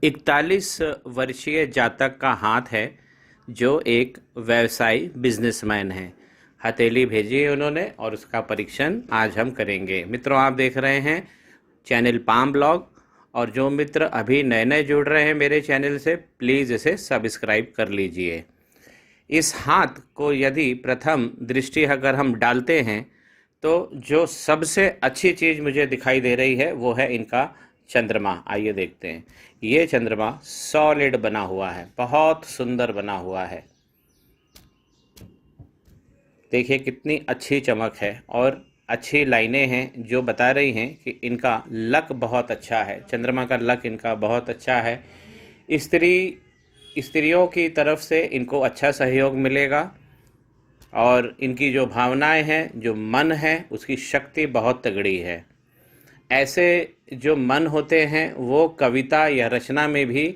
41 वर्षीय जातक का हाथ है जो एक व्यवसायी बिजनेसमैन है। हथेली भेजी है उन्होंने और उसका परीक्षण आज हम करेंगे। मित्रों, आप देख रहे हैं चैनल पाम ब्लॉग, और जो मित्र अभी नए नए जुड़ रहे हैं मेरे चैनल से, प्लीज़ इसे सब्सक्राइब कर लीजिए। इस हाथ को यदि प्रथम दृष्टि अगर हम डालते हैं तो जो सबसे अच्छी चीज़ मुझे दिखाई दे रही है वो है इनका चंद्रमा। आइए देखते हैं। ये चंद्रमा सॉलिड बना हुआ है, बहुत सुंदर बना हुआ है। देखिए कितनी अच्छी चमक है और अच्छी लाइनें हैं जो बता रही हैं कि इनका लक बहुत अच्छा है। चंद्रमा का लक इनका बहुत अच्छा है। स्त्रियों की तरफ से इनको अच्छा सहयोग मिलेगा और इनकी जो भावनाएं हैं, जो मन है, उसकी शक्ति बहुत तगड़ी है। ऐसे जो मन होते हैं वो कविता या रचना में भी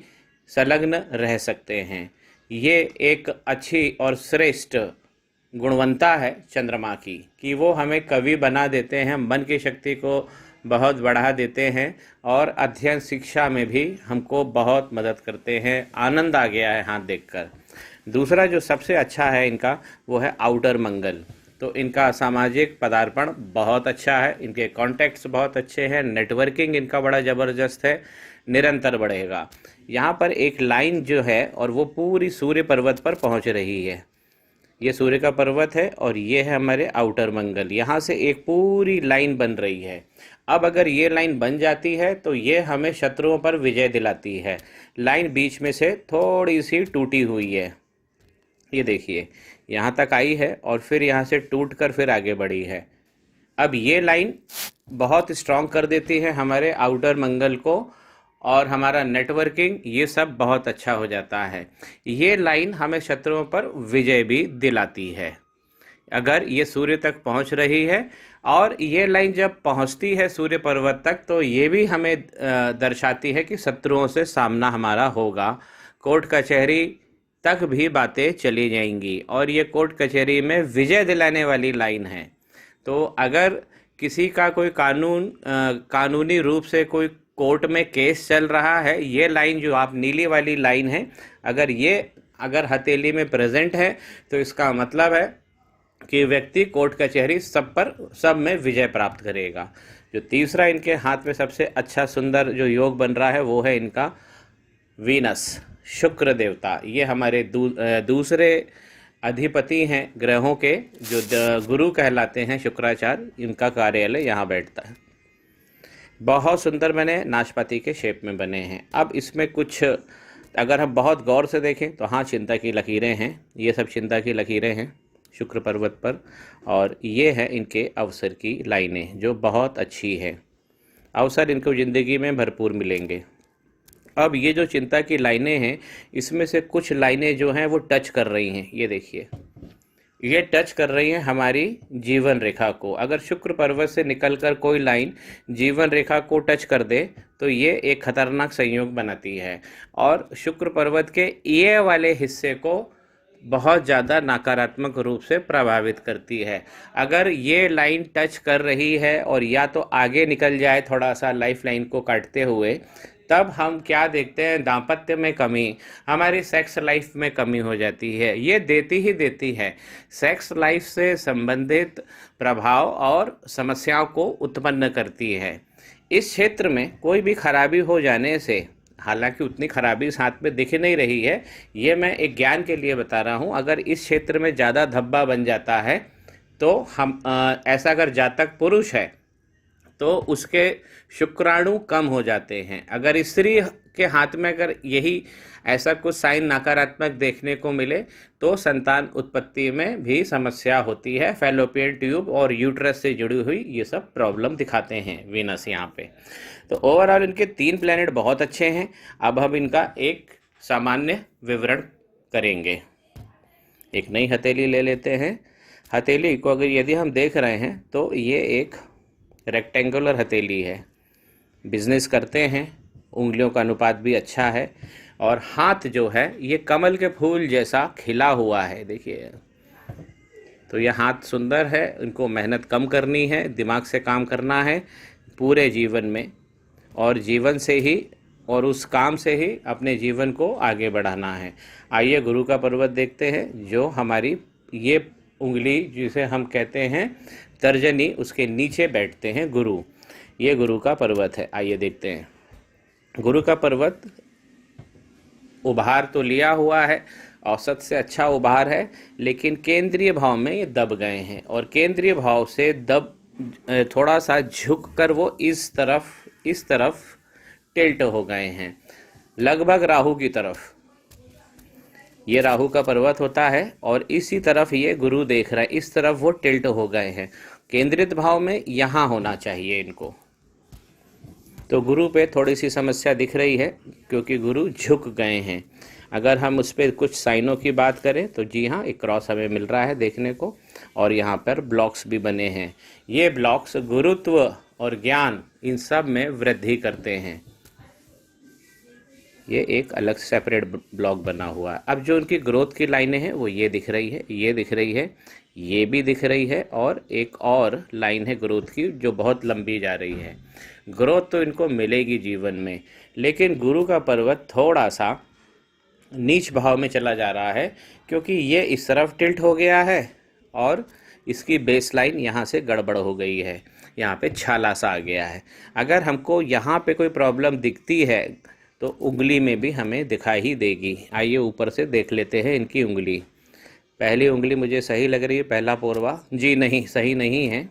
संलग्न रह सकते हैं। ये एक अच्छी और श्रेष्ठ गुणवत्ता है चंद्रमा की कि वो हमें कवि बना देते हैं, मन की शक्ति को बहुत बढ़ा देते हैं और अध्ययन शिक्षा में भी हमको बहुत मदद करते हैं। आनंद आ गया है हाथ देखकर। दूसरा जो सबसे अच्छा है इनका वो है आउटर मंगल। तो इनका सामाजिक पदार्पण बहुत अच्छा है, इनके कॉन्टैक्ट्स बहुत अच्छे हैं, नेटवर्किंग इनका बड़ा ज़बरदस्त है, निरंतर बढ़ेगा। यहाँ पर एक लाइन जो है और वो पूरी सूर्य पर्वत पर पहुँच रही है। ये सूर्य का पर्वत है और ये है हमारे आउटर मंगल। यहाँ से एक पूरी लाइन बन रही है। अब अगर ये लाइन बन जाती है तो ये हमें शत्रुओं पर विजय दिलाती है। लाइन बीच में से थोड़ी सी टूटी हुई है, ये देखिए यहाँ तक आई है और फिर यहाँ से टूटकर फिर आगे बढ़ी है। अब ये लाइन बहुत स्ट्रॉन्ग कर देती है हमारे आउटर मंगल को और हमारा नेटवर्किंग, ये सब बहुत अच्छा हो जाता है। ये लाइन हमें शत्रुओं पर विजय भी दिलाती है अगर ये सूर्य तक पहुंच रही है। और ये लाइन जब पहुंचती है सूर्य पर्वत तक तो ये भी हमें दर्शाती है कि शत्रुओं से सामना हमारा होगा। कोर्ट कचहरी तक भी बातें चली जाएंगी और ये कोर्ट कचहरी में विजय दिलाने वाली लाइन है। तो अगर किसी का कोई कानूनी रूप से कोई कोर्ट में केस चल रहा है, ये लाइन जो आप नीली वाली लाइन है, अगर हथेली में प्रेजेंट है तो इसका मतलब है कि व्यक्ति कोर्ट कचहरी सब में विजय प्राप्त करेगा। जो तीसरा इनके हाथ में सबसे अच्छा सुंदर जो योग बन रहा है वो है इनका वीनस, शुक्र देवता। ये हमारे दूसरे अधिपति हैं ग्रहों के, जो गुरु कहलाते हैं, शुक्राचार्य। इनका कार्यालय यहाँ बैठता है। बहुत सुंदर बने, नाशपाती के शेप में बने हैं। अब इसमें कुछ अगर हम बहुत गौर से देखें तो हाँ, चिंता की लकीरें हैं। ये सब चिंता की लकीरें हैं शुक्र पर्वत पर, और ये है इनके अवसर की लाइनें जो बहुत अच्छी है। अवसर इनको ज़िंदगी में भरपूर मिलेंगे। अब ये जो चिंता की लाइनें हैं, इसमें से कुछ लाइनें जो हैं वो टच कर रही हैं। ये देखिए, ये टच कर रही हैं हमारी जीवन रेखा को। अगर शुक्र पर्वत से निकलकर कोई लाइन जीवन रेखा को टच कर दे तो ये एक खतरनाक संयोग बनाती है और शुक्र पर्वत के ये वाले हिस्से को बहुत ज़्यादा नकारात्मक रूप से प्रभावित करती है। अगर ये लाइन टच कर रही है और या तो आगे निकल जाए थोड़ा सा लाइफ लाइन को काटते हुए, तब हम क्या देखते हैं, दाम्पत्य में कमी, हमारी सेक्स लाइफ में कमी हो जाती है। ये देती ही देती है। सेक्स लाइफ से संबंधित प्रभाव और समस्याओं को उत्पन्न करती है। इस क्षेत्र में कोई भी खराबी हो जाने से, हालांकि उतनी खराबी इस हाथ में दिख नहीं रही है, ये मैं एक ज्ञान के लिए बता रहा हूँ। अगर इस क्षेत्र में ज़्यादा धब्बा बन जाता है तो हम ऐसा अगर जातक पुरुष है तो उसके शुक्राणु कम हो जाते हैं। अगर स्त्री के हाथ में अगर यही ऐसा कुछ साइन नकारात्मक देखने को मिले तो संतान उत्पत्ति में भी समस्या होती है। फैलोपियन ट्यूब और यूट्रस से जुड़ी हुई ये सब प्रॉब्लम दिखाते हैं वीनस यहाँ पे। तो ओवरऑल इनके 3 प्लैनेट बहुत अच्छे हैं। अब हम इनका एक सामान्य विवरण करेंगे। एक नई हथेली ले लेते हैं। हथेली को अगर यदि हम देख रहे हैं तो ये एक रेक्टेंगुलर हथेली है। बिजनेस करते हैं, उंगलियों का अनुपात भी अच्छा है और हाथ जो है ये कमल के फूल जैसा खिला हुआ है। देखिए, तो यह हाथ सुंदर है। इनको मेहनत कम करनी है, दिमाग से काम करना है पूरे जीवन में, और जीवन से ही और उस काम से ही अपने जीवन को आगे बढ़ाना है। आइए गुरु का पर्वत देखते हैं, जो हमारी ये उंगली जिसे हम कहते हैं तर्जनी, उसके नीचे बैठते हैं गुरु। ये गुरु का पर्वत है। आइए देखते हैं। गुरु का पर्वत उभार तो लिया हुआ है, औसत से अच्छा उभार है, लेकिन केंद्रीय भाव में ये दब गए हैं और केंद्रीय भाव से दब थोड़ा सा झुक कर वो इस तरफ टिल्ट हो गए हैं, लगभग राहु की तरफ। ये राहु का पर्वत होता है और इसी तरफ ये गुरु देख रहा है, इस तरफ वो टिल्ट हो गए हैं। केंद्रित भाव में यहाँ होना चाहिए इनको। तो गुरु पे थोड़ी सी समस्या दिख रही है क्योंकि गुरु झुक गए हैं। अगर हम उस पर कुछ साइनों की बात करें तो जी हाँ, एक क्रॉस हमें मिल रहा है देखने को, और यहाँ पर ब्लॉक्स भी बने हैं। ये ब्लॉक्स गुरुत्व और ज्ञान इन सब में वृद्धि करते हैं। ये एक अलग सेपरेट ब्लॉक बना हुआ है। अब जो उनकी ग्रोथ की लाइनें हैं वो ये दिख रही है, ये दिख रही है, ये भी दिख रही है, और एक और लाइन है ग्रोथ की जो बहुत लंबी जा रही है। ग्रोथ तो इनको मिलेगी जीवन में, लेकिन गुरु का पर्वत थोड़ा सा नीच भाव में चला जा रहा है क्योंकि ये इस तरफ टिल्ट हो गया है और इसकी बेस लाइन यहाँ से गड़बड़ हो गई है, यहाँ पे छाला सा आ गया है। अगर हमको यहाँ पे कोई प्रॉब्लम दिखती है तो उंगली में भी हमें दिखाई ही देगी। आइए ऊपर से देख लेते हैं इनकी उंगली। पहली उंगली मुझे सही लग रही है, पहला पोरवा। जी नहीं, सही नहीं है।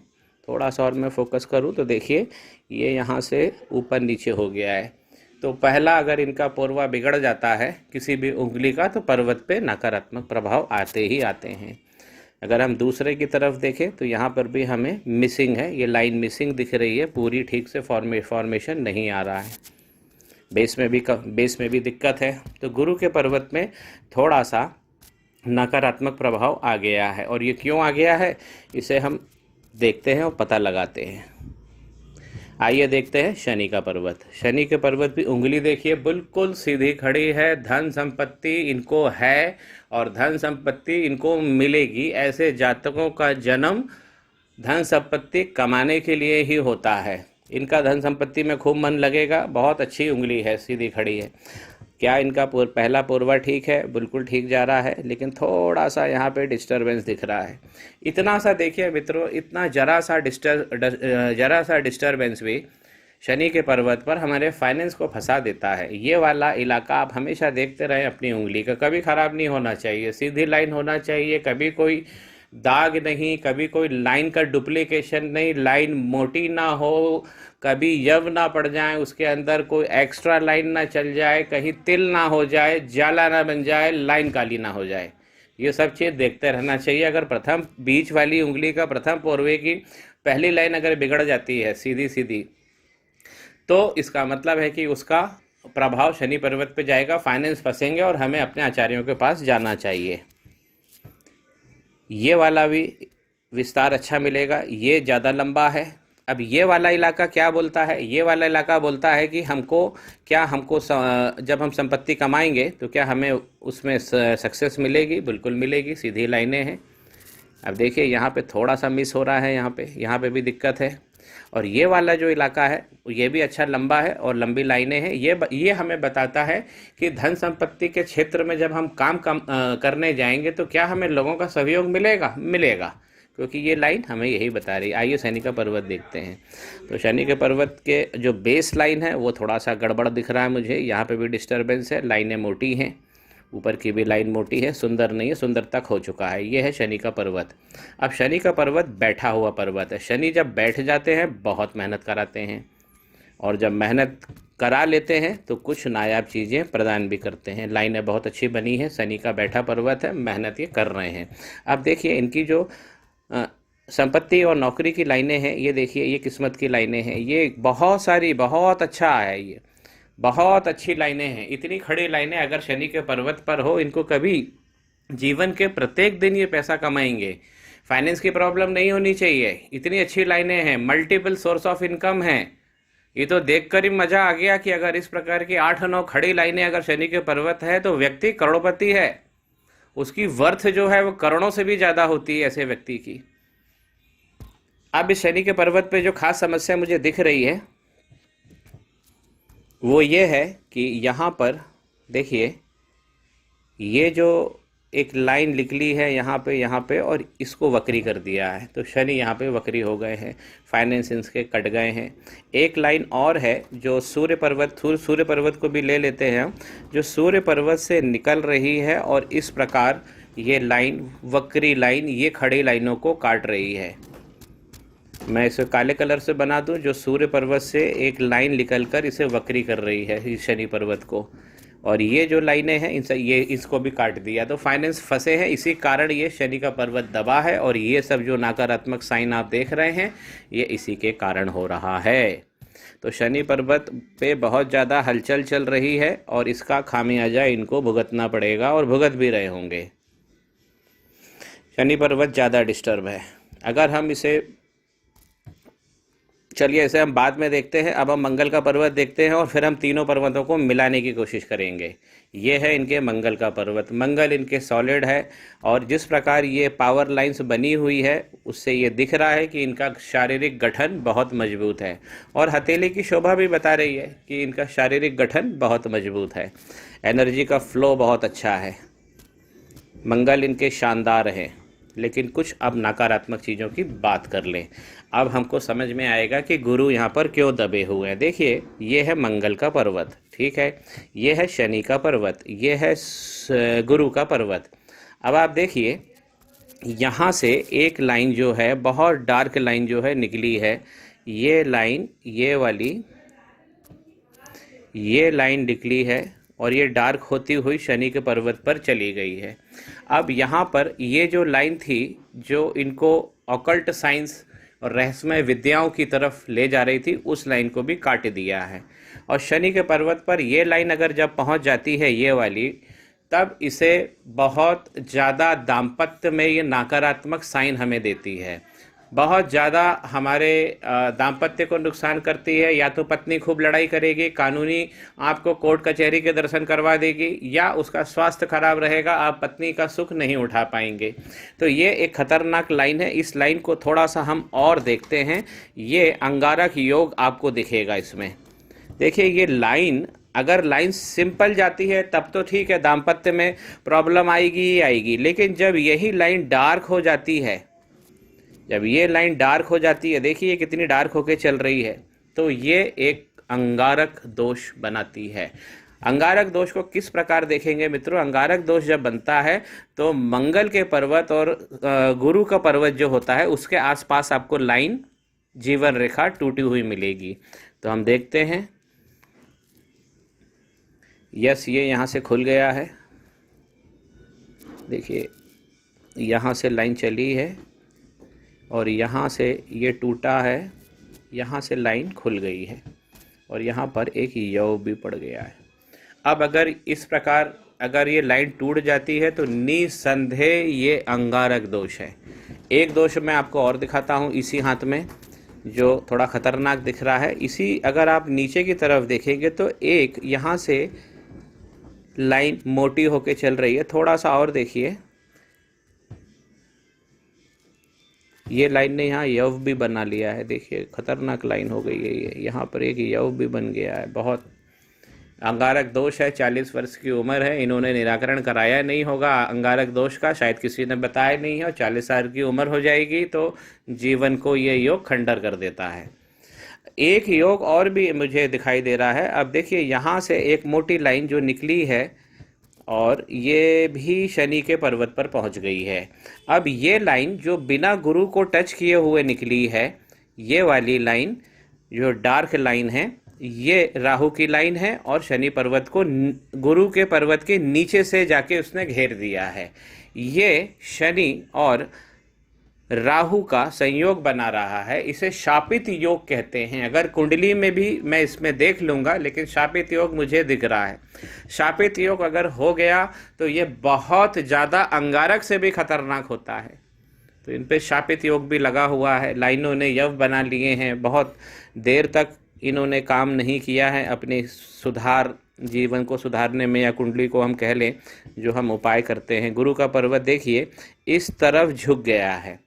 थोड़ा सा और मैं फोकस करूं तो देखिए ये यहाँ से ऊपर नीचे हो गया है। तो पहला अगर इनका पोरवा बिगड़ जाता है किसी भी उंगली का तो पर्वत पे नकारात्मक प्रभाव आते ही आते हैं। अगर हम दूसरे की तरफ देखें तो यहाँ पर भी हमें मिसिंग है, ये लाइन मिसिंग दिख रही है, पूरी ठीक से फॉर्मेशन नहीं आ रहा है। बेस में भी दिक्कत है। तो गुरु के पर्वत में थोड़ा सा नकारात्मक प्रभाव आ गया है, और ये क्यों आ गया है इसे हम देखते हैं और पता लगाते हैं। आइए देखते हैं शनि का पर्वत। शनि के पर्वत भी उंगली देखिए बिल्कुल सीधी खड़ी है। धन संपत्ति इनको है और धन संपत्ति इनको मिलेगी। ऐसे जातकों का जन्म धन संपत्ति कमाने के लिए ही होता है। इनका धन संपत्ति में खूब मन लगेगा। बहुत अच्छी उंगली है, सीधी खड़ी है। क्या इनका पहला पोरवा ठीक है? बिल्कुल ठीक जा रहा है, लेकिन थोड़ा सा यहाँ पे डिस्टरबेंस दिख रहा है। इतना सा देखिए मित्रों, इतना जरा सा डिस्टरबेंस भी शनि के पर्वत पर हमारे फाइनेंस को फंसा देता है। ये वाला इलाका आप हमेशा देखते रहें अपनी उंगली का, कभी ख़राब नहीं होना चाहिए, सीधी लाइन होना चाहिए, कभी कोई दाग नहीं, कभी कोई लाइन का डुप्लीकेशन नहीं, लाइन मोटी ना हो, कभी यव ना पड़ जाए, उसके अंदर कोई एक्स्ट्रा लाइन ना चल जाए, कहीं तिल ना हो जाए, जाला ना बन जाए, लाइन काली ना हो जाए। ये सब चीज़ देखते रहना चाहिए। अगर प्रथम बीच वाली उंगली का प्रथम पोरवे की पहली लाइन अगर बिगड़ जाती है सीधी सीधी, तो इसका मतलब है कि उसका प्रभाव शनि पर्वत पे जाएगा, फाइनेंस फंसेंगे और हमें अपने आचार्यों के पास जाना चाहिए। ये वाला भी विस्तार अच्छा मिलेगा, ये ज़्यादा लंबा है। अब ये वाला इलाका क्या बोलता है? ये वाला इलाका बोलता है कि हमको जब हम संपत्ति कमाएंगे तो क्या हमें उसमें सक्सेस मिलेगी? बिल्कुल मिलेगी, सीधी लाइनें हैं। अब देखिए यहाँ पे थोड़ा सा मिस हो रहा है, यहाँ पे भी दिक्कत है। और ये वाला जो इलाका है ये भी अच्छा लंबा है और लंबी लाइनें हैं। ये हमें बताता है कि धन संपत्ति के क्षेत्र में जब हम काम करने जाएंगे तो क्या हमें लोगों का सहयोग मिलेगा, क्योंकि ये लाइन हमें यही बता रही है। आइए शनि का पर्वत देखते हैं। तो शनि के पर्वत के जो बेस लाइन है वो थोड़ा सा गड़बड़ दिख रहा है मुझे। यहाँ पे भी डिस्टर्बेंस है, लाइनें मोटी हैं, ऊपर की भी लाइन मोटी है, सुंदर नहीं है, सुंदर तक हो चुका है। ये है शनि का पर्वत। अब शनि का पर्वत बैठा हुआ पर्वत है। शनि जब बैठ जाते हैं बहुत मेहनत कराते हैं, और जब मेहनत करा लेते हैं तो कुछ नायाब चीज़ें प्रदान भी करते हैं। लाइनें बहुत अच्छी बनी है, शनि का बैठा पर्वत है, मेहनत ये कर रहे हैं। अब देखिए इनकी जो संपत्ति और नौकरी की लाइनें हैं, ये देखिए ये किस्मत की लाइनें हैं, ये बहुत अच्छा है, ये बहुत अच्छी लाइनें हैं। इतनी खड़ी लाइनें अगर शनि के पर्वत पर हो, इनको कभी जीवन के प्रत्येक दिन ये पैसा कमाएंगे। फाइनेंस की प्रॉब्लम नहीं होनी चाहिए, इतनी अच्छी लाइनें हैं, मल्टीपल सोर्स ऑफ इनकम हैं। ये तो देखकर ही मजा आ गया कि अगर इस प्रकार की 8-9 खड़ी लाइनें अगर शनि के पर्वत है तो व्यक्ति करोड़पति है। उसकी वर्थ जो है वो करोड़ों से भी ज़्यादा होती है ऐसे व्यक्ति की। अब इस शनि के पर्वत पे जो खास समस्या मुझे दिख रही है वो ये है कि यहाँ पर देखिए, ये जो एक लाइन निकली है यहाँ पे और इसको वक्री कर दिया है, तो शनि यहाँ पे वक्री हो गए हैं, फाइनेंस इनके कट गए हैं। एक लाइन और है जो सूर्य पर्वत को भी ले लेते हैं, जो सूर्य पर्वत से निकल रही है और इस प्रकार ये लाइन, वक्री लाइन, ये खड़ी लाइनों को काट रही है। मैं इसे काले कलर से बना दूं, जो सूर्य पर्वत से एक लाइन निकलकर इसे वक्री कर रही है इस शनि पर्वत को, और ये जो लाइनें हैं इनसे ये इसको भी काट दिया। तो फाइनेंस फंसे हैं, इसी कारण ये शनि का पर्वत दबा है, और ये सब जो नकारात्मक साइन आप देख रहे हैं ये इसी के कारण हो रहा है। तो शनि पर्वत पे बहुत ज़्यादा हलचल चल रही है और इसका खामियाजा इनको भुगतना पड़ेगा, और भुगत भी रहे होंगे। शनि पर्वत ज़्यादा डिस्टर्ब है। अगर हम इसे, चलिए इसे हम बाद में देखते हैं, अब हम मंगल का पर्वत देखते हैं और फिर हम तीनों पर्वतों को मिलाने की कोशिश करेंगे। ये है इनके मंगल का पर्वत। मंगल इनके सॉलिड है, और जिस प्रकार ये पावर लाइंस बनी हुई है उससे ये दिख रहा है कि इनका शारीरिक गठन बहुत मजबूत है, और हथेली की शोभा भी बता रही है कि इनका शारीरिक गठन बहुत मजबूत है। एनर्जी का फ्लो बहुत अच्छा है। मंगल इनके शानदार हैं। लेकिन कुछ अब नकारात्मक चीज़ों की बात कर लें। अब हमको समझ में आएगा कि गुरु यहाँ पर क्यों दबे हुए हैं। देखिए, ये है मंगल का पर्वत, ठीक है, ये है शनि का पर्वत, ये है गुरु का पर्वत। अब आप देखिए, यहाँ से एक लाइन जो है, बहुत डार्क लाइन जो है निकली है, ये लाइन, ये वाली, ये लाइन निकली है, और ये डार्क होती हुई शनि के पर्वत पर चली गई है। अब यहाँ पर ये जो लाइन थी, जो इनको ऑकल्ट साइंस और रहस्यमय विद्याओं की तरफ ले जा रही थी, उस लाइन को भी काट दिया है। और शनि के पर्वत पर ये लाइन अगर जब पहुँच जाती है, ये वाली, तब इसे बहुत ज़्यादा दाम्पत्य में ये नकारात्मक साइन हमें देती है। बहुत ज़्यादा हमारे दाम्पत्य को नुकसान करती है। या तो पत्नी खूब लड़ाई करेगी, कानूनी आपको कोर्ट कचहरी के दर्शन करवा देगी, या उसका स्वास्थ्य खराब रहेगा, आप पत्नी का सुख नहीं उठा पाएंगे। तो ये एक खतरनाक लाइन है। इस लाइन को थोड़ा सा हम और देखते हैं। ये अंगारक योग आपको दिखेगा इसमें। देखिए, ये लाइन, अगर लाइन सिंपल जाती है तब तो ठीक है, दाम्पत्य में प्रॉब्लम आएगी ही आएगी। लेकिन जब यही लाइन डार्क हो जाती है, जब ये लाइन डार्क हो जाती है, देखिए ये कितनी डार्क होके चल रही है, तो ये एक अंगारक दोष बनाती है। अंगारक दोष को किस प्रकार देखेंगे मित्रों? अंगारक दोष जब बनता है तो मंगल के पर्वत और गुरु का पर्वत जो होता है, उसके आसपास आपको लाइन, जीवन रेखा टूटी हुई मिलेगी। तो हम देखते हैं, यस, ये यहाँ से खुल गया है। देखिए, यहाँ से लाइन चली है और यहाँ से ये टूटा है, यहाँ से लाइन खुल गई है, और यहाँ पर एक यव भी पड़ गया है। अब अगर इस प्रकार अगर ये लाइन टूट जाती है तो निसंदेह ये अंगारक दोष है। एक दोष मैं आपको और दिखाता हूँ इसी हाथ में, जो थोड़ा खतरनाक दिख रहा है। इसी अगर आप नीचे की तरफ देखेंगे तो एक यहाँ से लाइन मोटी होके चल रही है। थोड़ा सा और देखिए, ये लाइन ने यहाँ यव भी बना लिया है। देखिए, खतरनाक लाइन हो गई है ये। यहाँ पर एक यव भी बन गया है। बहुत अंगारक दोष है। 40 वर्ष की उम्र है, इन्होंने निराकरण कराया नहीं होगा अंगारक दोष का, शायद किसी ने बताया नहीं है, और 40 साल की उम्र हो जाएगी तो जीवन को ये योग खंडर कर देता है। एक योग और भी मुझे दिखाई दे रहा है। अब देखिए, यहाँ से एक मोटी लाइन जो निकली है, और ये भी शनि के पर्वत पर पहुंच गई है। अब ये लाइन जो बिना गुरु को टच किए हुए निकली है, ये वाली लाइन जो डार्क लाइन है, ये राहु की लाइन है, और शनि पर्वत को गुरु के पर्वत के नीचे से जाके उसने घेर दिया है। ये शनि और राहु का संयोग बना रहा है। इसे शापित योग कहते हैं। अगर कुंडली में भी मैं इसमें देख लूँगा, लेकिन शापित योग मुझे दिख रहा है। शापित योग अगर हो गया तो ये बहुत ज़्यादा अंगारक से भी खतरनाक होता है। तो इन पे शापित योग भी लगा हुआ है। लाइनों ने यव बना लिए हैं। बहुत देर तक इन्होंने काम नहीं किया है अपने जीवन को सुधारने में, या कुंडली को हम कह लें, जो हम उपाय करते हैं। गुरु का पर्वत देखिए इस तरफ झुक गया है,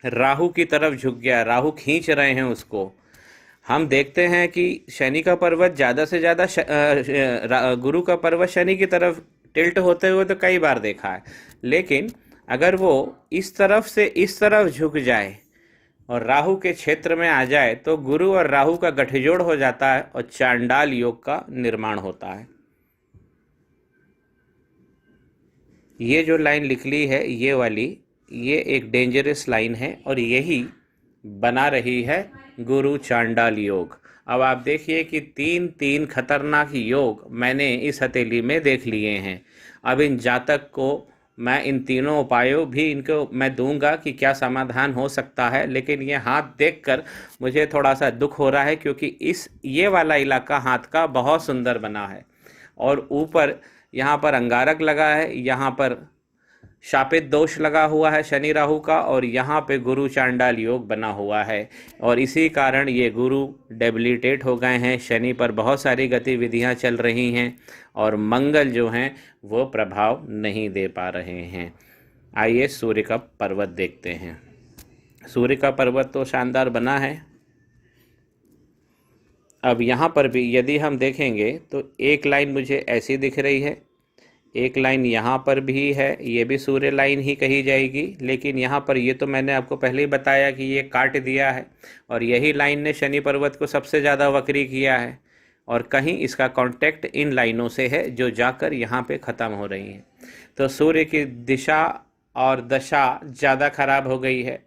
राहु की तरफ झुक गया, राहु खींच रहे हैं उसको। हम देखते हैं कि शनि का पर्वत ज़्यादा से ज़्यादा गुरु का पर्वत शनि की तरफ टिल्ट होते हुए तो कई बार देखा है, लेकिन अगर वो इस तरफ से इस तरफ झुक जाए और राहु के क्षेत्र में आ जाए तो गुरु और राहु का गठजोड़ हो जाता है और चांडाल योग का निर्माण होता है। ये जो लाइन लिख ली है ये वाली, ये एक डेंजरस लाइन है और यही बना रही है गुरु चांडाल योग। अब आप देखिए कि तीन तीन खतरनाक योग मैंने इस हथेली में देख लिए हैं। अब इन जातक को मैं इन तीनों उपायों भी इनको मैं दूंगा कि क्या समाधान हो सकता है, लेकिन ये हाथ देखकर मुझे थोड़ा सा दुख हो रहा है क्योंकि ये वाला इलाका हाथ का बहुत सुंदर बना है और ऊपर यहाँ पर अंगारक लगा है, यहाँ पर शापित दोष लगा हुआ है शनि राहु का और यहाँ पे गुरु चांडाल योग बना हुआ है और इसी कारण ये गुरु डेबिलिटेट हो गए हैं। शनि पर बहुत सारी गतिविधियाँ चल रही हैं और मंगल जो हैं वो प्रभाव नहीं दे पा रहे हैं। आइए सूर्य का पर्वत देखते हैं। सूर्य का पर्वत तो शानदार बना है। अब यहाँ पर भी यदि हम देखेंगे तो एक लाइन मुझे ऐसी दिख रही है, एक लाइन यहाँ पर भी है, ये भी सूर्य लाइन ही कही जाएगी, लेकिन यहाँ पर ये तो मैंने आपको पहले ही बताया कि ये काट दिया है और यही लाइन ने शनि पर्वत को सबसे ज़्यादा वक्री किया है और कहीं इसका कांटेक्ट इन लाइनों से है जो जाकर यहाँ पे ख़त्म हो रही हैं। तो सूर्य की दिशा और दशा ज़्यादा खराब हो गई है।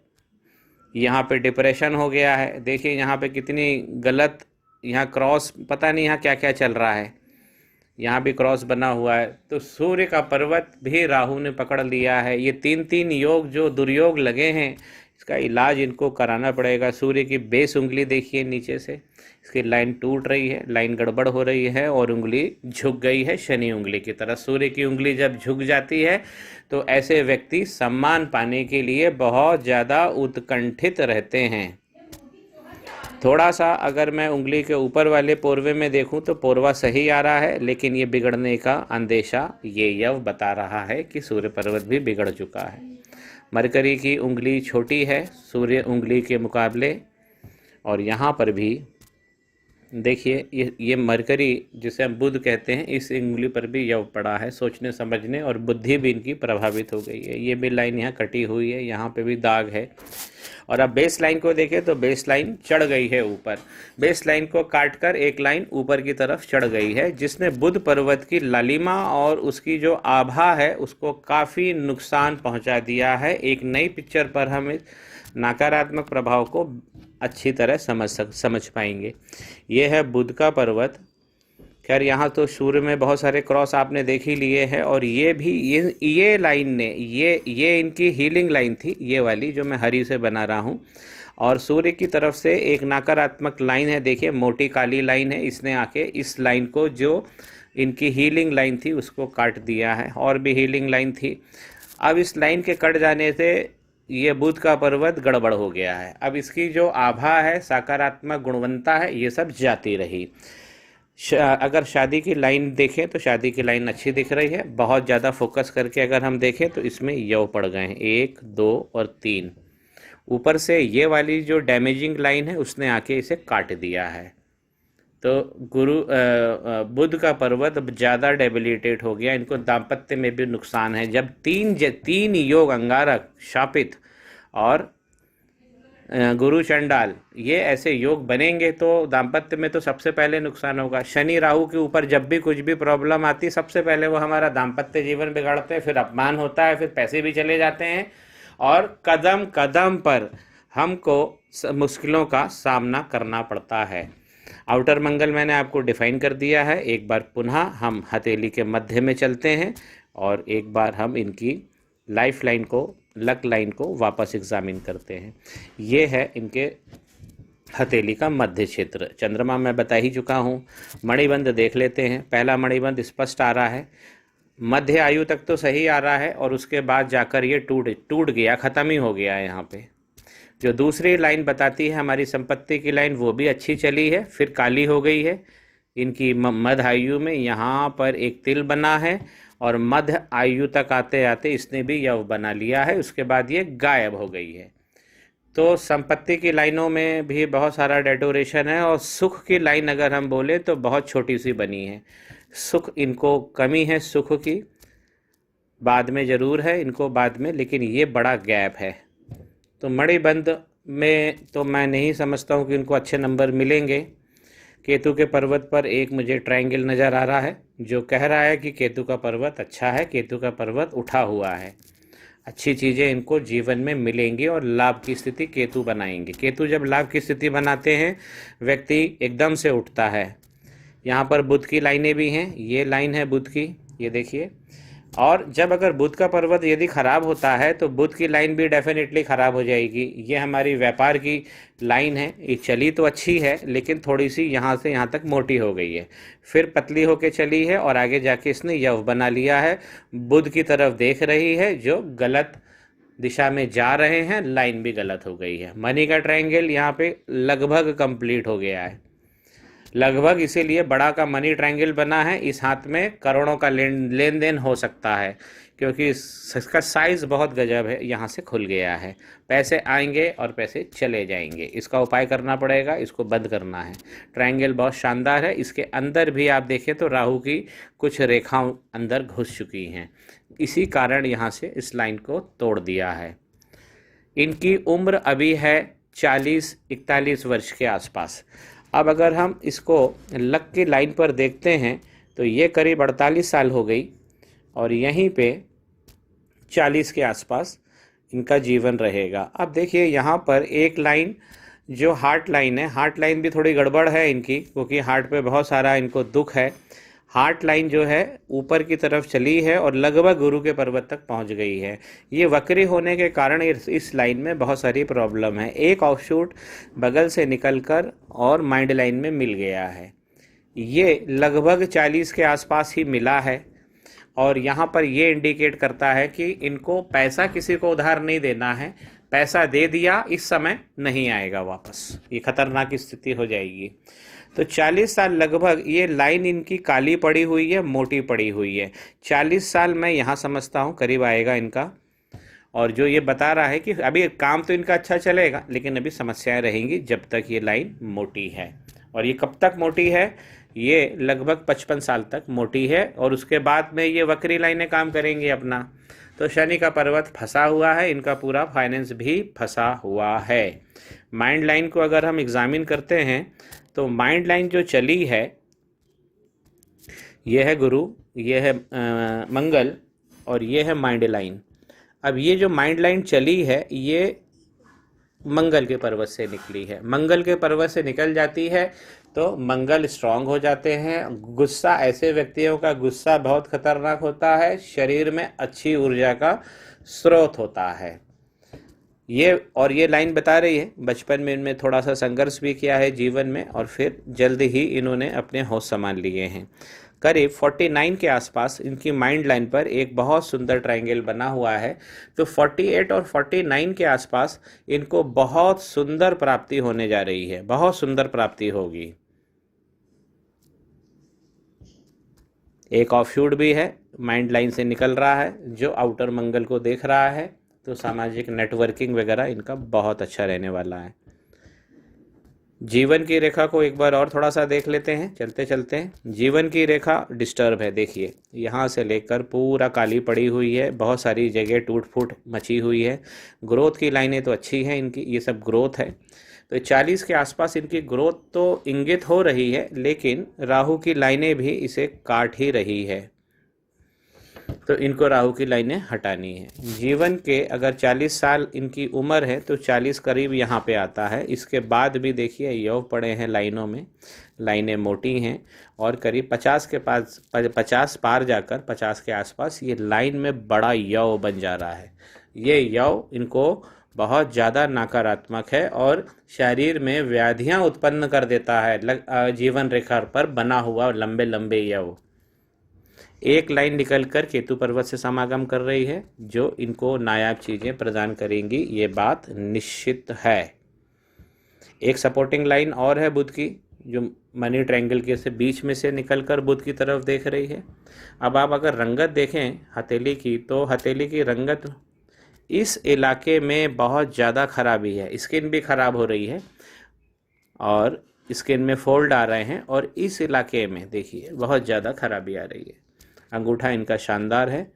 यहाँ पे डिप्रेशन हो गया है। देखिए यहाँ पे कितनी गलत, यहाँ क्रॉस, पता नहीं यहाँ क्या क्या चल रहा है, यहाँ भी क्रॉस बना हुआ है। तो सूर्य का पर्वत भी राहु ने पकड़ लिया है। ये तीन तीन योग जो दुर्योग लगे हैं इसका इलाज इनको कराना पड़ेगा। सूर्य की बेस उंगली देखिए नीचे से, इसकी लाइन टूट रही है, लाइन गड़बड़ हो रही है और उंगली झुक गई है शनि उंगली की तरह। सूर्य की उंगली जब झुक जाती है तो ऐसे व्यक्ति सम्मान पाने के लिए बहुत ज़्यादा उत्कंठित रहते हैं। थोड़ा सा अगर मैं उंगली के ऊपर वाले पोरवे में देखूं तो पोरवा सही आ रहा है, लेकिन ये बिगड़ने का अंदेशा ये यव बता रहा है कि सूर्य पर्वत भी बिगड़ चुका है। मरकरी की उंगली छोटी है सूर्य उंगली के मुकाबले और यहाँ पर भी देखिए ये मरकरी जिसे हम बुध कहते हैं, इस उंगली पर भी यव पड़ा है। सोचने समझने और बुद्धि भी इनकी प्रभावित हो गई है। ये भी लाइन यहाँ कटी हुई है, यहाँ पे भी दाग है। और अब बेस लाइन को देखें तो बेस लाइन चढ़ गई है ऊपर। बेस लाइन को काटकर एक लाइन ऊपर की तरफ चढ़ गई है जिसने बुध पर्वत की लालिमा और उसकी जो आभा है उसको काफ़ी नुकसान पहुंचा दिया है। एक नई पिक्चर पर हम इस नकारात्मक प्रभाव को अच्छी तरह समझ पाएंगे। ये है बुध का पर्वत। खैर यहाँ तो सूर्य में बहुत सारे क्रॉस आपने देख ही लिए हैं और ये भी ये लाइन ने ये इनकी हीलिंग लाइन थी, ये वाली जो मैं हरी से बना रहा हूँ। और सूर्य की तरफ से एक नकारात्मक लाइन है, देखिए मोटी काली लाइन है, इसने आके इस लाइन को जो इनकी हीलिंग लाइन थी उसको काट दिया है। और भी हीलिंग लाइन थी। अब इस लाइन के कट जाने से ये बुध का पर्वत गड़बड़ हो गया है। अब इसकी जो आभा है, सकारात्मक गुणवत्ता है, ये सब जाती रही। अगर शादी की लाइन देखें तो शादी की लाइन अच्छी दिख रही है। बहुत ज़्यादा फोकस करके अगर हम देखें तो इसमें यव पड़ गए हैं 1, 2 और 3। ऊपर से ये वाली जो डैमेजिंग लाइन है उसने आके इसे काट दिया है। तो बुध का पर्वत अब ज़्यादा डेबिलिटेट हो गया। इनको दाम्पत्य में भी नुकसान है। जब तीन योग अंगारक, शापित और गुरु चंडाल ये ऐसे योग बनेंगे तो दाम्पत्य में तो सबसे पहले नुकसान होगा। शनि राहु के ऊपर जब भी कुछ भी प्रॉब्लम आती सबसे पहले वो हमारा दाम्पत्य जीवन बिगाड़ते हैं, फिर अपमान होता है, फिर पैसे भी चले जाते हैं और कदम कदम पर हमको मुश्किलों का सामना करना पड़ता है। आउटर मंगल मैंने आपको डिफाइन कर दिया है। एक बार पुनः हम हथेली के मध्य में चलते हैं और एक बार हम इनकी लाइफ लाइन को, लक लाइन को वापस एग्जामिन करते हैं। ये है इनके हथेली का मध्य क्षेत्र। चंद्रमा मैं बता ही चुका हूँ। मणिबंध देख लेते हैं। पहला मणिबंध स्पष्ट आ रहा है, मध्य आयु तक तो सही आ रहा है और उसके बाद जाकर ये टूट गया, ख़त्म ही हो गया है। यहाँ पे जो दूसरी लाइन बताती है हमारी संपत्ति की लाइन, वो भी अच्छी चली है, फिर काली हो गई है। इनकी मध्य आयु में यहाँ पर एक तिल बना है और मध्य आयु तक आते आते इसने भी यव बना लिया है। उसके बाद ये गायब हो गई है। तो संपत्ति की लाइनों में भी बहुत सारा डेकोरेशन है, और सुख की लाइन अगर हम बोले तो बहुत छोटी सी बनी है। सुख इनको कमी है, सुख की बाद में ज़रूर है इनको बाद में, लेकिन ये बड़ा गैप है। तो मणिबंध में तो मैं नहीं समझता हूँ कि इनको अच्छे नंबर मिलेंगे। केतु के पर्वत पर एक मुझे ट्रायंगल नज़र आ रहा है जो कह रहा है कि केतु का पर्वत अच्छा है, केतु का पर्वत उठा हुआ है, अच्छी चीज़ें इनको जीवन में मिलेंगी और लाभ की स्थिति केतु बनाएंगे। केतु जब लाभ की स्थिति बनाते हैं व्यक्ति एकदम से उठता है। यहाँ पर बुध की लाइनें भी हैं, ये लाइन है बुध की, ये देखिए। और जब अगर बुध का पर्वत यदि ख़राब होता है तो बुध की लाइन भी डेफिनेटली ख़राब हो जाएगी। ये हमारी व्यापार की लाइन है, ये चली तो अच्छी है लेकिन थोड़ी सी यहाँ से यहाँ तक मोटी हो गई है, फिर पतली होके चली है और आगे जाके इसने यव बना लिया है। बुध की तरफ देख रही है जो गलत दिशा में जा रहे हैं, लाइन भी गलत हो गई है। मनी का ट्रायंगल यहाँ पे लगभग कंप्लीट हो गया है, लगभग, इसीलिए बड़ा का मनी ट्रायंगल बना है। इस हाथ में करोड़ों का लेन देन हो सकता है क्योंकि इसका साइज़ बहुत गजब है, यहाँ से खुल गया है। पैसे आएंगे और पैसे चले जाएंगे, इसका उपाय करना पड़ेगा, इसको बंद करना है। ट्रायंगल बहुत शानदार है, इसके अंदर भी आप देखें तो राहु की कुछ रेखाओं अंदर घुस चुकी हैं, इसी कारण यहाँ से इस लाइन को तोड़ दिया है। इनकी उम्र अभी है 40-41 वर्ष के आसपास। अब अगर हम इसको लक की लाइन पर देखते हैं तो ये करीब 48 साल हो गई और यहीं पे 40 के आसपास इनका जीवन रहेगा। अब देखिए यहाँ पर एक लाइन जो हार्ट लाइन है, हार्ट लाइन भी थोड़ी गड़बड़ है इनकी क्योंकि हार्ट पे बहुत सारा इनको दुख है। हार्ट लाइन जो है ऊपर की तरफ चली है और लगभग गुरु के पर्वत तक पहुंच गई है। ये वक्री होने के कारण इस लाइन में बहुत सारी प्रॉब्लम है। एक ऑफशूट बगल से निकलकर और माइंड लाइन में मिल गया है, ये लगभग 40 के आसपास ही मिला है। और यहाँ पर ये इंडिकेट करता है कि इनको पैसा किसी को उधार नहीं देना है, पैसा दे दिया इस समय नहीं आएगा वापस, ये खतरनाक स्थिति हो जाएगी। तो 40 साल लगभग ये लाइन इनकी काली पड़ी हुई है, मोटी पड़ी हुई है। 40 साल मैं यहाँ समझता हूँ करीब आएगा इनका। और जो ये बता रहा है कि अभी काम तो इनका अच्छा चलेगा लेकिन अभी समस्याएं रहेंगी जब तक ये लाइन मोटी है। और ये कब तक मोटी है? ये लगभग 55 साल तक मोटी है और उसके बाद में ये वक्री लाइनें काम करेंगी अपना। तो शनि का पर्वत फंसा हुआ है, इनका पूरा फाइनेंस भी फंसा हुआ है। माइंड लाइन को अगर हम एग्जामिन करते हैं तो माइंड लाइन जो चली है ये है गुरु, ये है मंगल और ये है माइंड लाइन। अब ये जो माइंड लाइन चली है ये मंगल के पर्वत से निकली है। मंगल के पर्वत से निकल जाती है तो मंगल स्ट्रांग हो जाते हैं। गुस्सा, ऐसे व्यक्तियों का गुस्सा बहुत खतरनाक होता है, शरीर में अच्छी ऊर्जा का स्रोत होता है ये लाइन बता रही है बचपन में इनमें थोड़ा सा संघर्ष भी किया है जीवन में और फिर जल्द ही इन्होंने अपने होश संभाल लिए हैं। करीब 49 के आसपास इनकी माइंड लाइन पर एक बहुत सुंदर ट्रायंगल बना हुआ है। तो 48 और 49 के आसपास इनको बहुत सुंदर प्राप्ति होने जा रही है, बहुत सुंदर प्राप्ति होगी। एक ऑफशूट भी है, माइंड लाइन से निकल रहा है जो आउटर मंगल को देख रहा है। तो सामाजिक नेटवर्किंग वगैरह इनका बहुत अच्छा रहने वाला है। जीवन की रेखा को एक बार और थोड़ा सा देख लेते हैं चलते चलते। जीवन की रेखा डिस्टर्ब है, देखिए यहाँ से लेकर पूरा काली पड़ी हुई है, बहुत सारी जगह टूट फूट मची हुई है। ग्रोथ की लाइनें तो अच्छी हैं इनकी, ये सब ग्रोथ है। तो 40 के आसपास इनकी ग्रोथ तो इंगित हो रही है लेकिन राहु की लाइनें भी इसे काट ही रही है, तो इनको राहु की लाइनें हटानी है। जीवन के अगर 40 साल इनकी उम्र है तो 40 करीब यहाँ पे आता है। इसके बाद भी देखिए यव पड़े हैं लाइनों में, लाइनें मोटी हैं और करीब 50 के पास 50 पार जाकर 50 के आसपास ये लाइन में बड़ा यव बन जा रहा है। ये यव इनको बहुत ज़्यादा नकारात्मक है और शरीर में व्याधियाँ उत्पन्न कर देता है। जीवन रेखा पर बना हुआ लंबे लंबे यव एक लाइन निकलकर केतु पर्वत से समागम कर रही है जो इनको नायाब चीज़ें प्रदान करेंगी, ये बात निश्चित है। एक सपोर्टिंग लाइन और है बुध की जो मनी ट्रायंगल के से बीच में से निकलकर बुध की तरफ देख रही है। अब आप अगर रंगत देखें हथेली की तो हथेली की रंगत इस इलाके में बहुत ज़्यादा खराबी है, स्किन भी ख़राब हो रही है और स्किन में फोल्ड आ रहे हैं, और इस इलाके में देखिए बहुत ज़्यादा खराबी आ रही है। अंगूठा इनका शानदार है,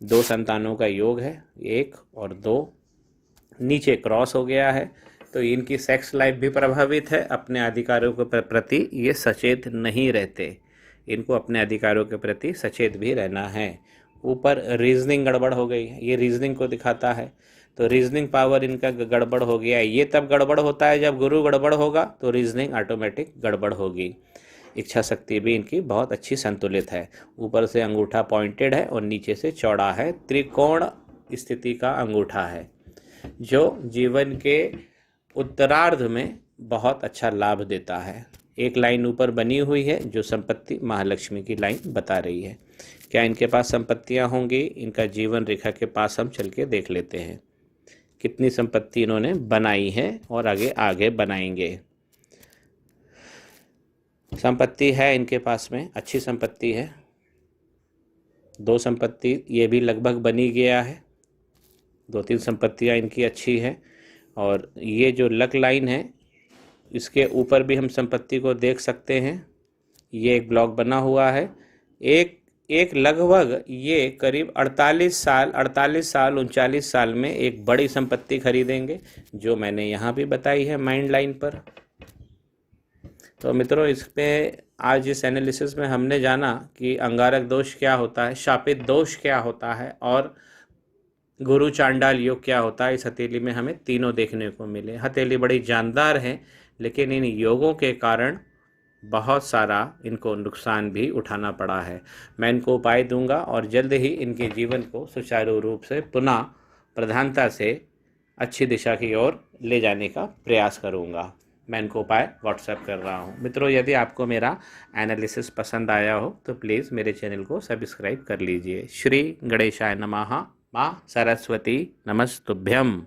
2 संतानों का योग है, 1 और 2, नीचे क्रॉस हो गया है, तो इनकी सेक्स लाइफ भी प्रभावित है। अपने अधिकारों के प्रति ये सचेत नहीं रहते, इनको अपने अधिकारों के प्रति सचेत भी रहना है। ऊपर रीजनिंग गड़बड़ हो गई है, ये रीजनिंग को दिखाता है, तो रीजनिंग पावर इनका गड़बड़ हो गया है। ये तब गड़बड़ होता है जब गुरु गड़बड़ होगा, तो रीजनिंग ऑटोमेटिक गड़बड़ होगी। इच्छा शक्ति भी इनकी बहुत अच्छी संतुलित है। ऊपर से अंगूठा पॉइंटेड है और नीचे से चौड़ा है, त्रिकोण स्थिति का अंगूठा है, जो जीवन के उत्तरार्ध में बहुत अच्छा लाभ देता है। एक लाइन ऊपर बनी हुई है जो संपत्ति महालक्ष्मी की लाइन बता रही है। क्या इनके पास संपत्तियां होंगी? इनका जीवन रेखा के पास हम चल के देख लेते हैं कितनी संपत्ति इन्होंने बनाई है और आगे आगे बनाएंगे। संपत्ति है इनके पास में, अच्छी संपत्ति है, 2 संपत्ति ये भी लगभग बनी गया है, 2-3 संपत्तियां इनकी अच्छी है। और ये जो लक लाइन है इसके ऊपर भी हम संपत्ति को देख सकते हैं, ये एक ब्लॉक बना हुआ है। एक लगभग ये करीब 48 साल 39 साल में एक बड़ी संपत्ति खरीदेंगे, जो मैंने यहाँ भी बताई है माइंड लाइन पर। तो मित्रों, इस पे आज इस एनालिसिस में हमने जाना कि अंगारक दोष क्या होता है, शापित दोष क्या होता है और गुरु चांडाल योग क्या होता है। इस हथेली में हमें तीनों देखने को मिले। हथेली बड़ी जानदार है, लेकिन इन योगों के कारण बहुत सारा इनको नुकसान भी उठाना पड़ा है। मैं इनको उपाय दूंगा और जल्द ही इनके जीवन को सुचारू रूप से पुनः प्रधानता से अच्छी दिशा की ओर ले जाने का प्रयास करूंगा। मैं इनको उपाय व्हाट्सएप कर रहा हूं। मित्रों, यदि आपको मेरा एनालिसिस पसंद आया हो तो प्लीज़ मेरे चैनल को सब्सक्राइब कर लीजिए। श्री गणेशाय नमः। माँ सरस्वती नमस्तुभ्यम।